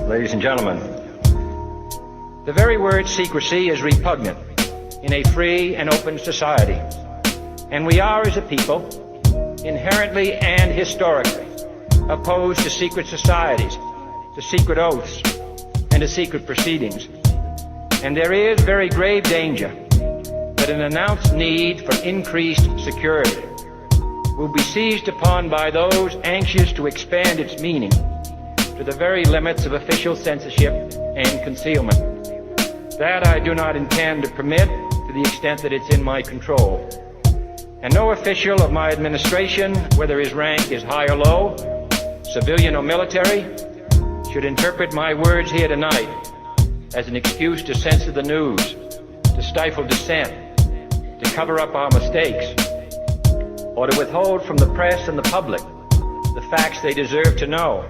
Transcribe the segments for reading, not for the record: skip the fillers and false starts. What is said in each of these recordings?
Ladies and gentlemen, the very word secrecy is repugnant in a free and open society, and we are, as a people, inherently and historically opposed to secret societies, to secret oaths, and to secret proceedings. And there is very grave danger that an announced need for increased security will be seized upon by those anxious to expand its meaning to the very limits of official censorship and concealment. That I do not intend to permit to the extent that it's in my control. And no official of my administration, whether his rank is high or low, civilian or military, should interpret my words here tonight as an excuse to censor the news, to stifle dissent, to cover up our mistakes, or to withhold from the press and the public the facts they deserve to know.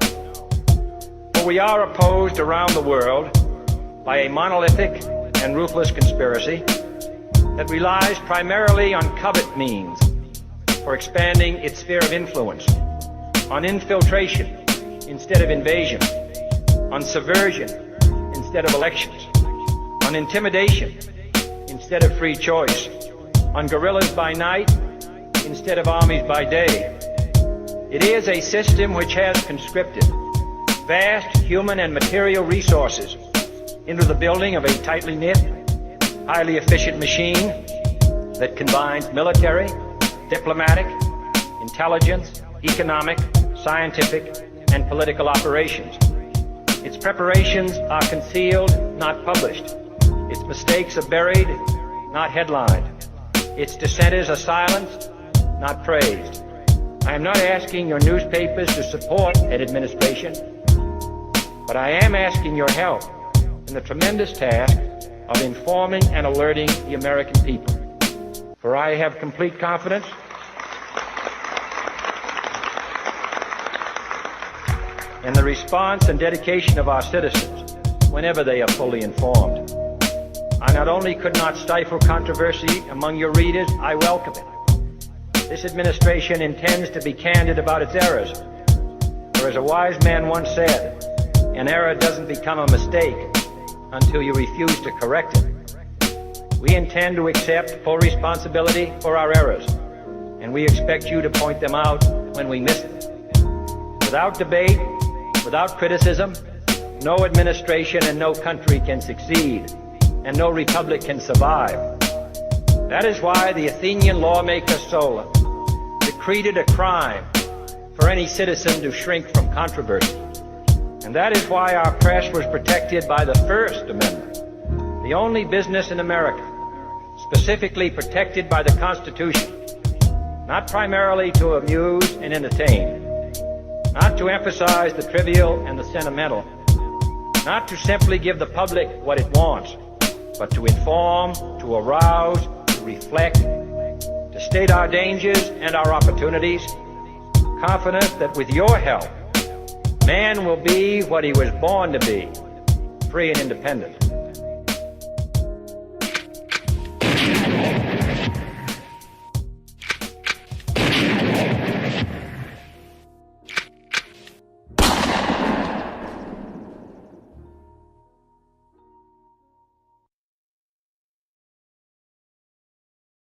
For we are opposed around the world by a monolithic and ruthless conspiracy that relies primarily on covert means for expanding its sphere of influence, on infiltration instead of invasion, on subversion instead of elections, on intimidation instead of free choice, on guerrillas by night instead of armies by day. It is a system which has conscripted vast human and material resources into the building of a tightly knit, highly efficient machine that combines military, diplomatic, intelligence, economic, scientific, and political operations. Its preparations are concealed, not published. Its mistakes are buried, not headlined. Its dissenters are silenced, not praised. I am not asking your newspapers to support an administration, but I am asking your help in the tremendous task of informing and alerting the American people. For I have complete confidence in the response and dedication of our citizens whenever they are fully informed. I not only could not stifle controversy among your readers, I welcome it. This administration intends to be candid about its errors. For as a wise man once said, an error doesn't become a mistake until you refuse to correct it. We intend to accept full responsibility for our errors, and we expect you to point them out when we miss them. Without debate, without criticism, no administration and no country can succeed, and no republic can survive. That is why the Athenian lawmaker Solon decreed it a crime for any citizen to shrink from controversy. And that is why our press was protected by the First Amendment, the only business in America specifically protected by the Constitution, not primarily to amuse and entertain, not to emphasize the trivial and the sentimental, not to simply give the public what it wants, but to inform, to arouse, to reflect, to state our dangers and our opportunities, confident that with your help, man will be what he was born to be, free and independent.